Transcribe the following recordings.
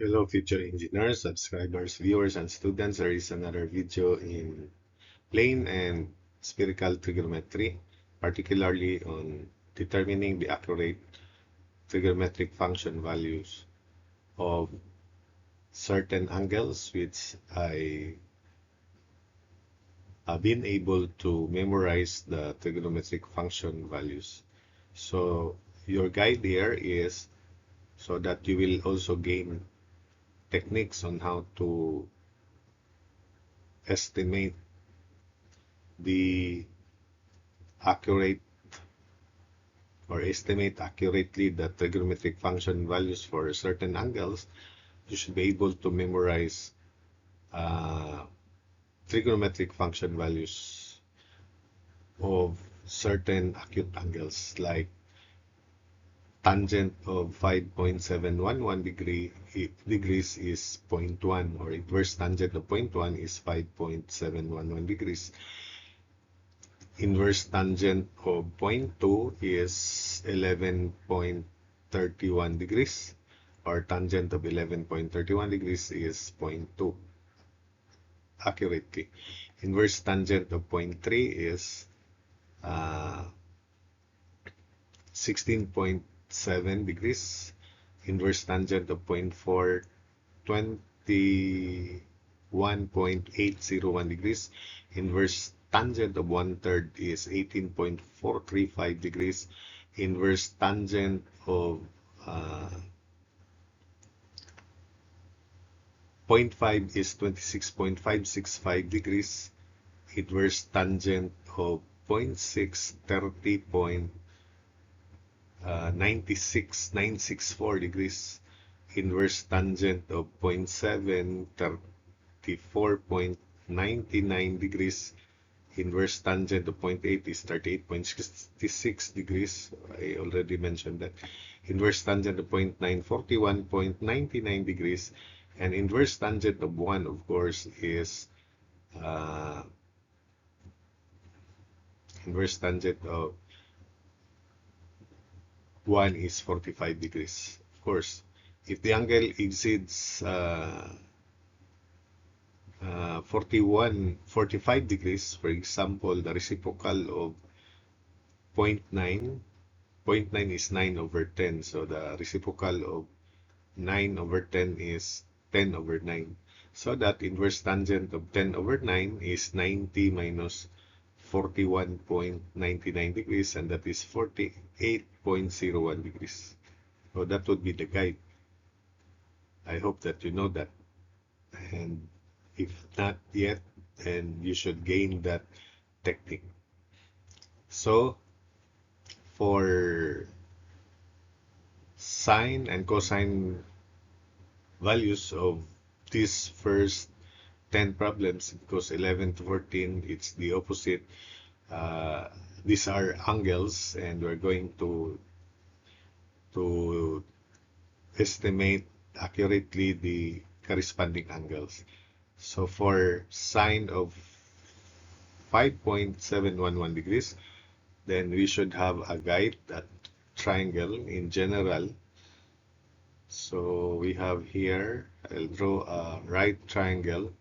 Hello, future engineers, subscribers, viewers, and students. There is another video in plane and spherical trigonometry, particularly on determining the accurate trigonometric function values of certain angles, which I have been able to memorize the trigonometric function values. So your guide here is so that you will also gain techniques on how to estimate the accurate or estimate accurately the trigonometric function values for certain angles. You should be able to memorize uh, trigonometric function values of certain acute angles, like tangent of 5.711 degrees is zero point 0.1, or inverse tangent of zero point 0.1 is 5.711 degrees. Inverse tangent of zero point 0.2 is 11.31 degrees, or tangent of 11.31 degrees is zero point 0.2 accurately. Inverse tangent of zero point 0.3 is 16.7 degrees. Inverse tangent of zero point 0.4, 21.801 degrees. Inverse tangent of 1/3 is 18.435 degrees. Inverse tangent of 0.5 is 26.565 degrees. Inverse tangent of 0.6, 30.96964 degrees. Inverse tangent of 0.7, 34.99 degrees. Inverse tangent of 0.8 is 38.66 degrees. I already mentioned that. Inverse tangent of 0.9, 41.99 degrees. And inverse tangent of 1, of course, is uh, inverse tangent of 1 is 45 degrees. Of course, if the angle exceeds 45 degrees, for example, the reciprocal of zero point 0.9, zero point 0.9 is 9 over 10. So the reciprocal of 9 over 10 is 10 over 9. So that inverse tangent of 10 over 9 is 90 minus 41.99 degrees, and that is 48.01 degrees. So that would be the guide. I hope that you know that. And if not yet, then you should gain that technique. So for sine and cosine values of these first 10 problems, because 11 to 14, it's the opposite. Uh, these are angles, and we're going to estimate accurately the corresponding angles. So for sine of 5.711 degrees, then we should have a guide, that triangle in general. So we have here, I'll draw a right triangle.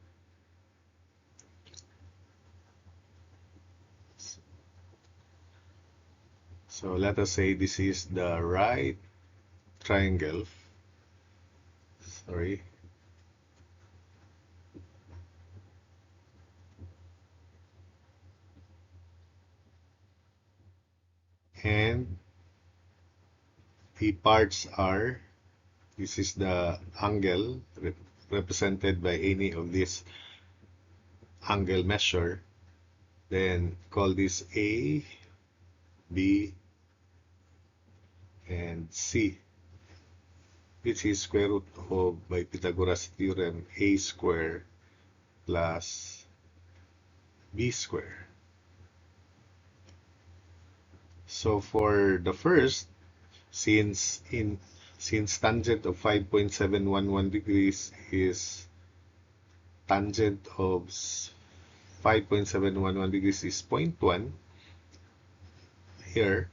So let us say this is the right triangle. Sorry. And the parts are, this is the angle represented by any of this angle measure. Then call this A, B, and C, which is square root of, by Pythagoras theorem, A square plus B square. So for the first, since tangent of 5.711 degrees is tangent of 5.711 degrees is 0.1 here.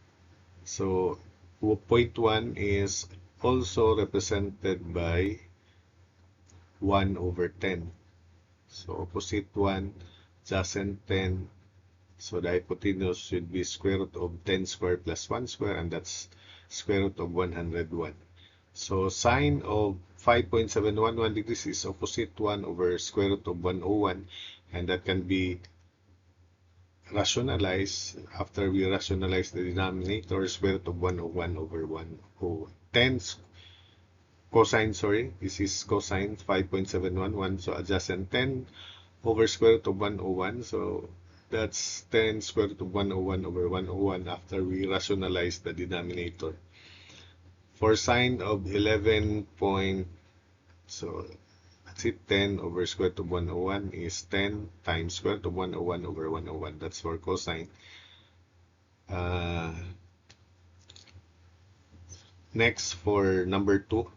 So 0.1 is also represented by 1 over 10. So opposite 1, adjacent 10. So the hypotenuse should be square root of 10 squared plus 1 square, and that's square root of 101. So sine of 5.711 degrees is opposite 1 over square root of 101, and that can be rationalized. After we rationalize the denominator, square root of 101 over 110 cosine, sorry, this is cosine 5.711, so adjacent 10 over square root of 101, so that's 10 square root of 101 over 101 after we rationalize the denominator. For sine of 11 point, so that's it, 10 over square root of 101 is 10 times square root of 101 over 101. That's for cosine. Next, for number 2,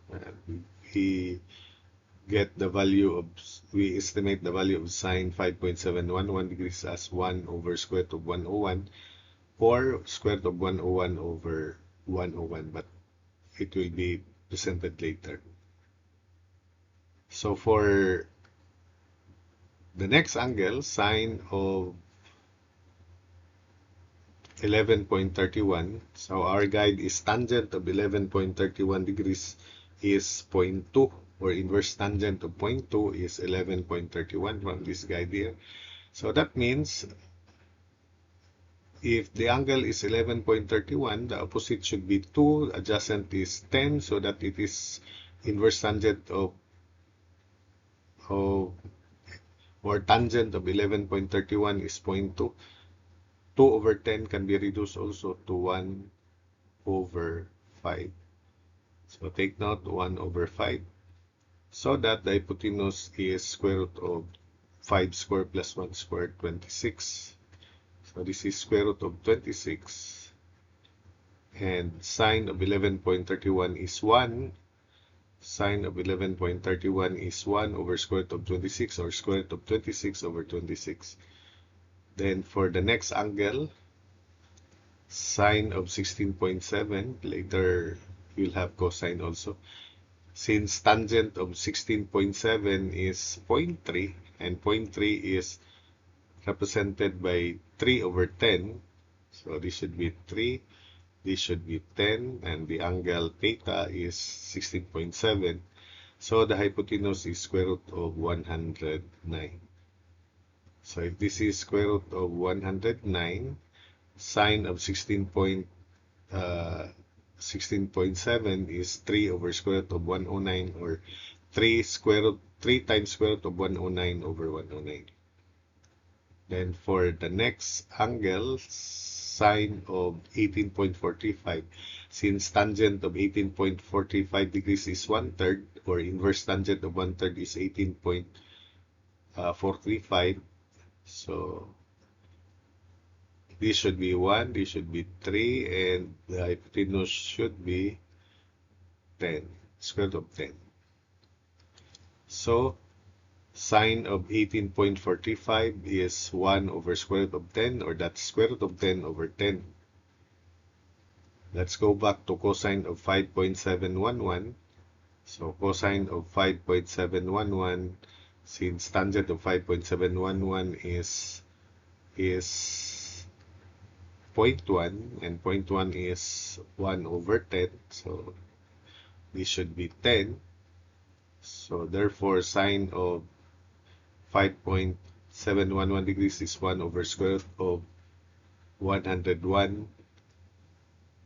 we get the value of, we estimate the value of sine 5.711 degrees as 1 over square root of 101, or square root of 101 over 101, but it will be presented later. So for the next angle, sine of 11.31, so our guide is tangent of 11.31 degrees is 0.2, or inverse tangent of 0.2 is 11.31 from this guide here. So that means if the angle is 11.31, the opposite should be 2, adjacent is 10, so that it is inverse tangent of or tangent of 11.31 is 0.2. 2 over 10 can be reduced also to 1 over 5. So take note, 1 over 5. So that the hypotenuse is square root of 5 squared plus 1 squared, 26. So this is square root of 26. And sine of 11.31 is 1. Sine of 11.31 is 1 over square root of 26, or square root of 26 over 26. Then for the next angle, sine of 16.7, later you'll have cosine also. Since tangent of 16.7 is 0.3, and 0.3 is represented by 3 over 10, so this should be 3, this should be 10, and the angle theta is 16.7. So the hypotenuse is square root of 109. So if this is square root of 109, sine of 16.7 is 3 over square root of 109, or 3 times square root of 109 over 109. Then for the next angle, sine of 18.45, since tangent of 18.45 degrees is 1/3, or inverse tangent of 1/3 is 18.435, so this should be 1, this should be 3, and the hypotenuse should be 10, square root of 10. So sine of 18.45 is 1 over square root of 10, or that's square root of 10 over 10. Let's go back to cosine of 5.711. So cosine of 5.711, since tangent of 5.711 is 0.1, and 0.1 is 1 over 10, so this should be 10. So therefore, sine of 5.711 degrees is 1 over square root of 101,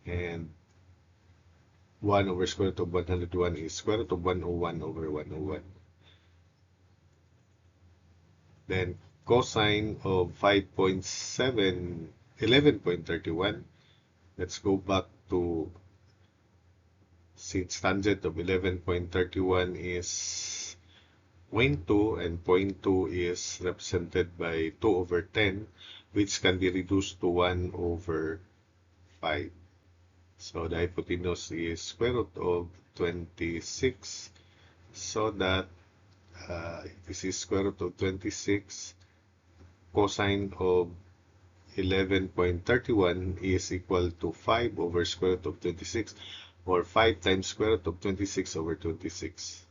and 1 over square root of 101 is square root of 101 over 101. Then cosine of 11.31, let's go back to, since tangent of 11.31 is 0.2, and 0.2 is represented by 2 over 10, which can be reduced to 1 over 5. So the hypotenuse is square root of 26, so that this is square root of 26, cosine of 11.31 is equal to 5 over square root of 26, or 5 times square root of 26 over 26.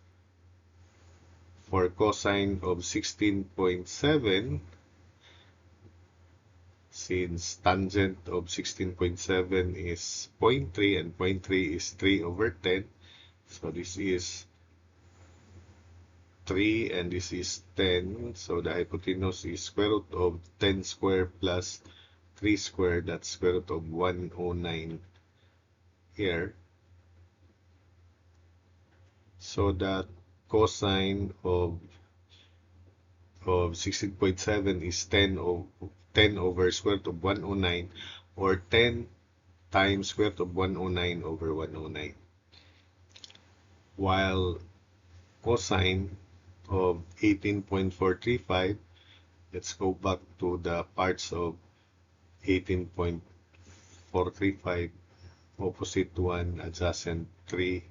For cosine of 16.7, since tangent of 16.7 is zero point 0.3 and zero point 0.3 is 3 over 10, so this is 3 and this is 10, so the hypotenuse is square root of 10 square plus 3 square, that's square root of 109 here. So that cosine of 16.7 is 10 over square root of 109, or 10 times square root of 109 over 109. While cosine of 18.435, let's go back to the parts of 18.435, opposite 1, adjacent 3,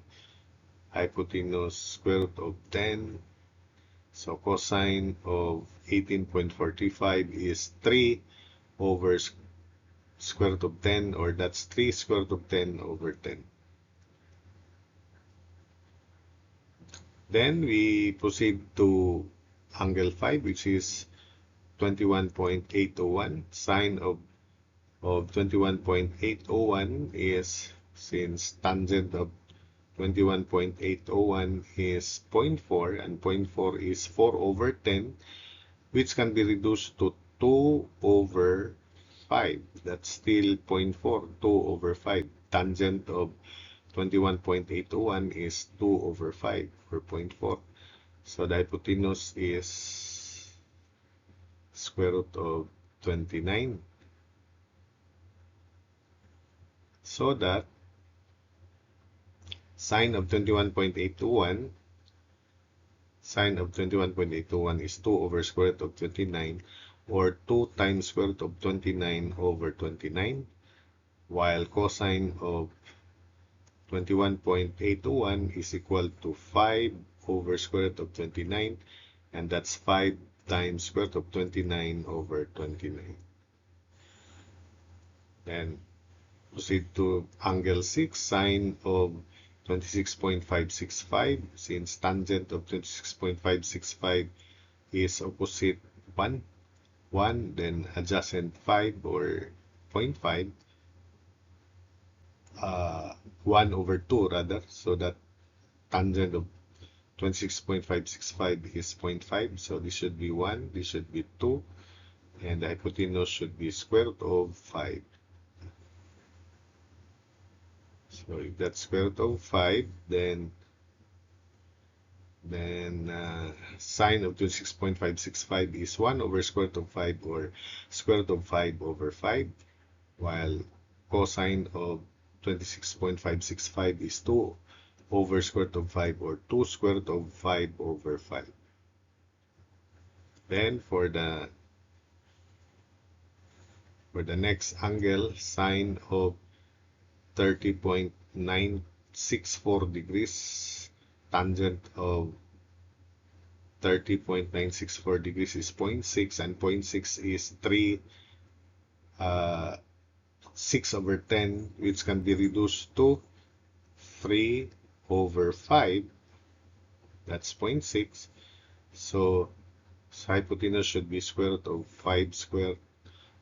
hypotenuse square root of 10. So cosine of 18.45 is 3 over square root of 10, or that's 3 square root of 10 over 10. Then we proceed to angle 5, which is 21.801. Sine of 21.801 is, since tangent of 21.801 is zero point 0.4, and 0.4 is 4 over 10, which can be reduced to 2 over 5. That's still 0 0.4, 2 over 5. Tangent of 21.801 is 2 over 5, or 0.4. So the hypotenuse is square root of 29. So that sine of 21.821 is 2 over square root of 29, or 2 times square root of 29 over 29, while cosine of 21.821 is equal to 5 over square root of 29, and that's 5 times square root of 29 over 29. Then proceed to angle 6, sine of 26.565, since tangent of 26.565 is opposite 1, then adjacent 5, or 0.5, 1 over 2 rather, so that tangent of 26.565 is 0.5, so this should be 1, this should be 2, and the hypotenuse should be square root of 5. So if that's square root of 5, then sine of 26.565 is 1 over square root of 5, or square root of 5 over 5, while cosine of 26.565 is 2 over square root of 5, or 2 square root of 5 over 5. Then for the next angle, sine of 30.964 degrees, tangent of 30.964 degrees is 0.6, and 0.6 is 6 over 10, which can be reduced to 3 over 5, that's 0.6. So hypotenuse should be square root of 5 squared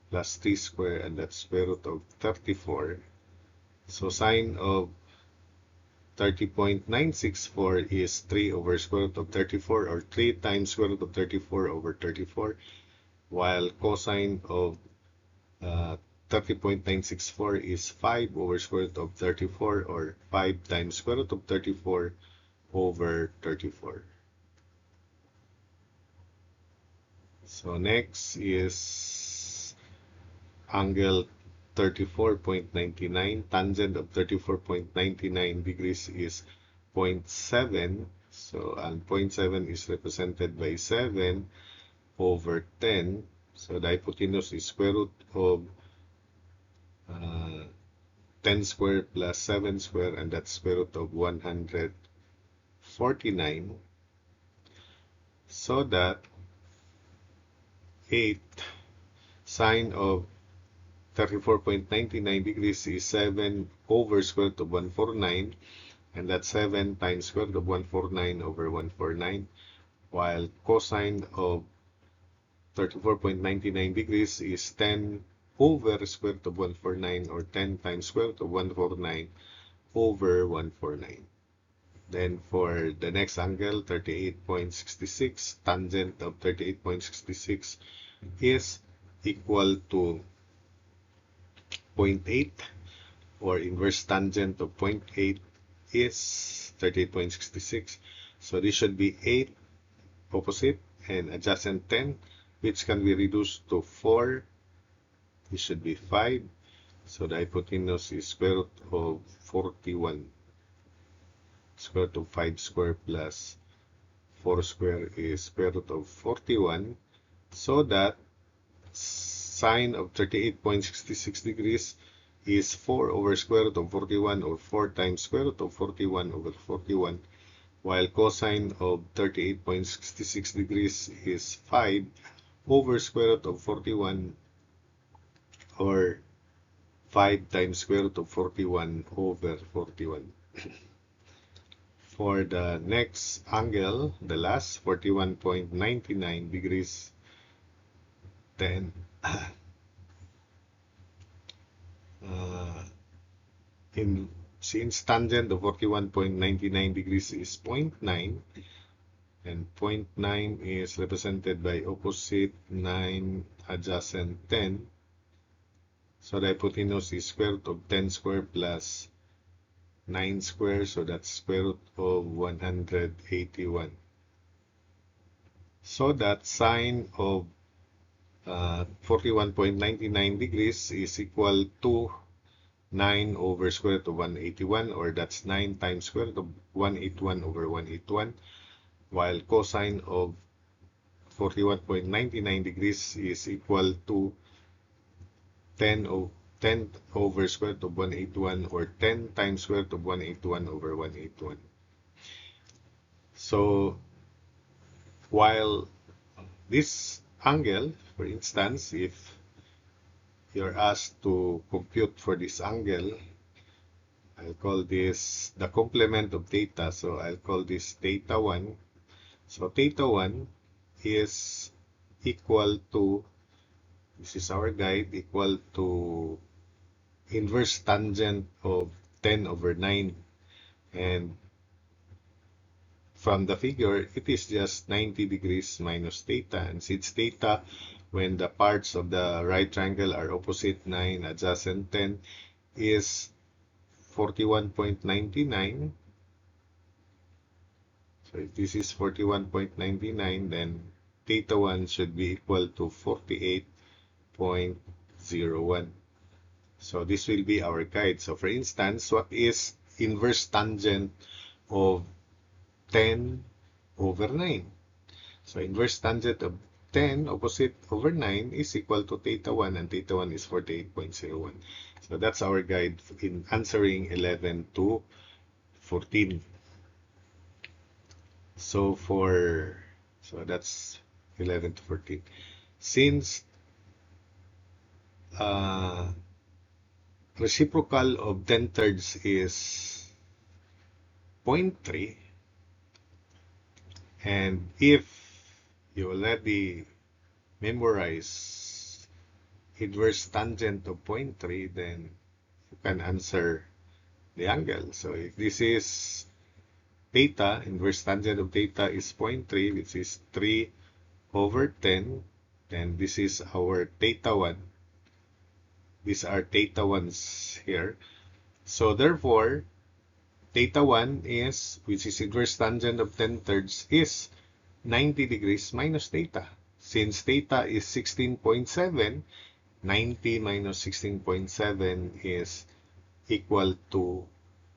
plus 3 squared, and that's square root of 34. So sine of 30.964 is 3 over square root of 34, or 3 times square root of 34 over 34, while cosine of 30.964 is 5 over square root of 34, or 5 times square root of 34 over 34. So next is angle 34.99. Tangent of 34.99 degrees is 0.7. So, and 0.7 is represented by 7 over 10. So the hypotenuse is square root of 10 square plus 7 square, and that's square root of 149. So that 8 sine of 34.99 degrees is 7 over square root of 149, and that's 7 times square root of 149 over 149, while cosine of 34.99 degrees is 10 over square root of 149, or 10 times square root of 149 over 149. Then for the next angle, 38.66, tangent of 38.66 is equal to 0.8, or inverse tangent of 0.8 is 38.66. So this should be 8 opposite and adjacent 10, which can be reduced to 4. This should be 5. So the hypotenuse is square root of 41. Square root of 5 square plus 4 square is square root of 41. So that sine of 38.66 degrees is 4 over square root of 41, or 4 times square root of 41 over 41, while cosine of 38.66 degrees is 5 over square root of 41, or 5 times square root of 41 over 41. For the next angle, the last, 41.99 degrees, then since tangent of 41.99 degrees is 0.9, and 0.9 is represented by opposite 9 adjacent 10, so the hypotenuse is square root of 10 square plus 9 square, so that's square root of 181. So that sine of 41.99 degrees is equal to 9 over square root of 181, or that's 9 times square root of 181 over 181, while cosine of 41.99 degrees is equal to 10 over square root of 181, or 10 times square root of 181 over 181. So while this angle, for instance, if you're asked to compute for this angle, I'll call this the complement of theta. So I'll call this theta 1. So theta 1 is equal to, this is our guide, equal to inverse tangent of 10 over 9. And from the figure, it is just 90 degrees minus theta. And since theta, when the parts of the right triangle are opposite 9 adjacent 10, is 41.99. So if this is 41.99, then theta 1 should be equal to 48.01. So this will be our guide. So for instance, what is inverse tangent of 10 over 9? So inverse tangent of 10 opposite over 9 is equal to theta 1, and theta 1 is 48.01. So that's our guide in answering 11 to 14. So that's 11 to 14. Since reciprocal of 10/3 is 0.3, and if you already memorize inverse tangent of 0.3, then you can answer the angle. So if this is theta, inverse tangent of theta is 0.3, which is 3 over 10, then this is our theta 1. These are theta 1s here. So therefore, theta 1 is, which is inverse tangent of 10/3, is 90 degrees minus theta. Since theta is 16.7, 90 minus 16.7 is equal to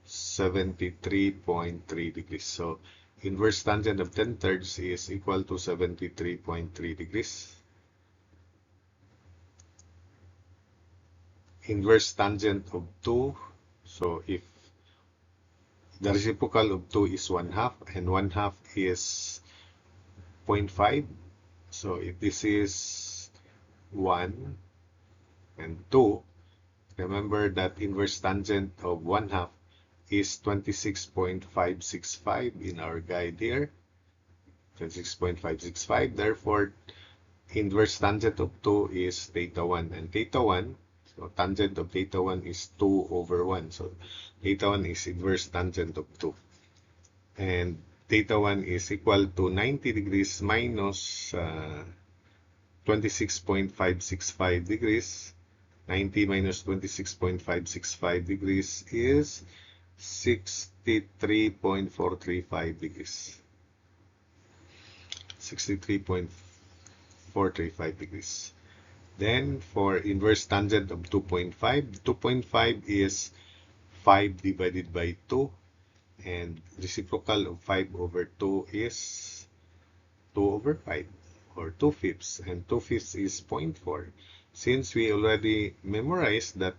73.3 degrees. So inverse tangent of 10/3 is equal to 73.3 degrees. Inverse tangent of 2, so if the reciprocal of 2 is 1/2, and 1/2 is 0.5, so if this is 1 and 2, remember that inverse tangent of 1/2 is 26.565 in our guide here. 26.565. Therefore, inverse tangent of 2 is theta 1. And theta 1, so tangent of theta 1 is 2 over 1. So theta 1 is inverse tangent of 2. And theta 1 is equal to 90 degrees minus 26.565 degrees. 90 minus 26.565 degrees is 63.435 degrees. 63.435 degrees. Then for inverse tangent of 2.5, 2.5 is 5 divided by 2, and reciprocal of 5 over 2 is 2 over 5, or 2/5, and 2/5 is 0.4. Since we already memorized that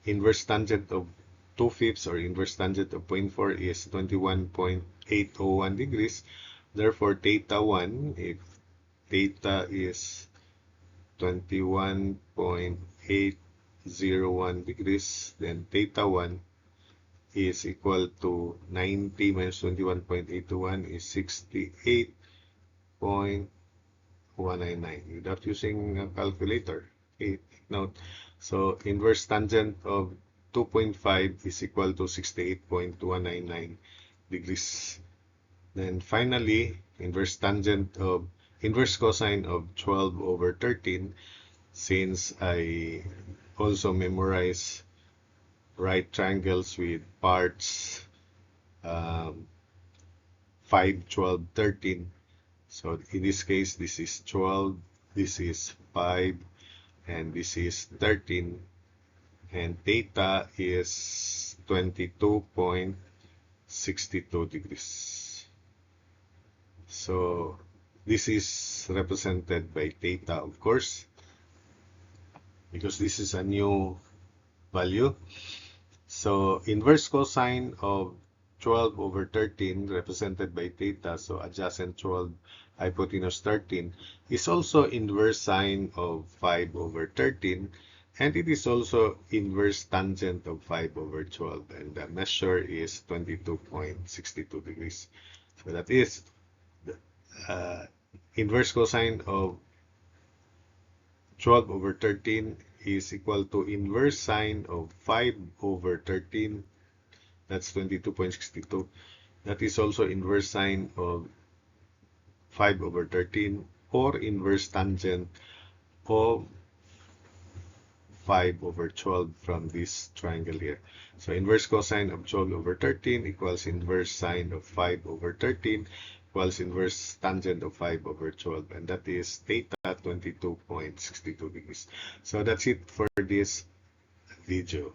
inverse tangent of 2/5 or inverse tangent of 0.4 is 21.801 degrees, therefore theta 1, if theta is 21.801 degrees, then theta 1 is equal to 90 minus 21.821 is 68.199 without using a calculator. Okay, take note. So inverse tangent of 2.5 is equal to 68.199 degrees. Then finally, inverse cosine of 12 over 13, since I also memorize right triangles with parts 5, 12, 13. So in this case, this is 12, this is 5, and this is 13. And theta is 22.62 degrees. So this is represented by theta, of course, because this is a new value. So inverse cosine of 12 over 13 represented by theta, so adjacent 12, hypotenuse 13, is also inverse sine of 5 over 13, and it is also inverse tangent of 5 over 12, and the measure is 22.62 degrees. So that is the inverse cosine of 12 over 13 is equal to inverse sine of 5 over 13. That's 22.62. That is also inverse sine of 5 over 13, or inverse tangent of 5 over 12 from this triangle here. So inverse cosine of 12 over 13 equals inverse sine of 5 over 13 equals inverse tangent of 5 over 12, and that is theta 22.62 degrees. So that's it for this video.